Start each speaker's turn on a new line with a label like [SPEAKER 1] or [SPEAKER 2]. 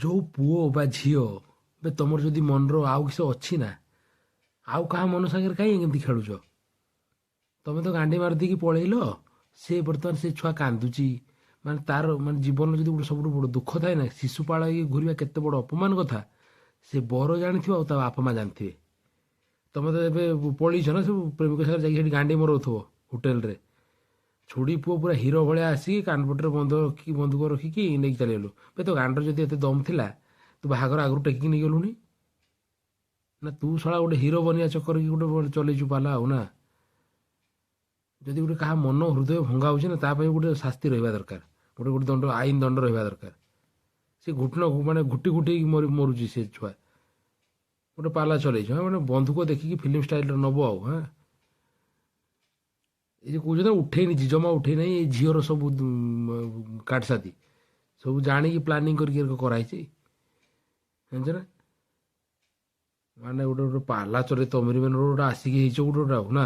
[SPEAKER 1] जो पुओ बा झीओ बे तुमर जदि मनर आउ किसी अच्छी ना आउ क्या मन सागर कहीं खेलुच तुम तो गांडी मारदी पलैल से बर्तमान से छुआ कांदुची माने तार माने जीवन जो गोटे सब बड़ दुख थाए ना शिशुपाल घूरवा केते बड़ अपमान कथा से बर जानी बापा माँ जानते तुम तो ए पलैच ना सब प्रेमिक सागर जाकि गांडी मरौथो होटेल रे छोड़ी पुओ पूरा हिरो भाया आसिक कानपटे बंदूक रखिकी नहीं चलगलु भाई तो गांडर जब एत दम थिला तू बाहागर आगु टेकिक नहीं गलुनी ना तू शला गोटे हिरो बनिया चक्कर की गोटे चलैचु पाला आउ ना जदि गोटे क्या मन हृदय भंगा हो गोटे शास्ति रहा दरकार गोटे गोटे दंड आईन दंड रहा दरकार से घुटन माने घुटी घुटी मरुची से छुआ गोटे पाला चलैछ मैंने बंधुक देखिकी फिल्म स्टाइल नब आउ हाँ ये कौन उठेनी जमा उठे ना ये झीर सब काटसाती सब जाणी प्लानिंग कराई ना माने गोटे गोटे पाला चले तमरी मैंने गोटे आसिक गोटे गोटे ना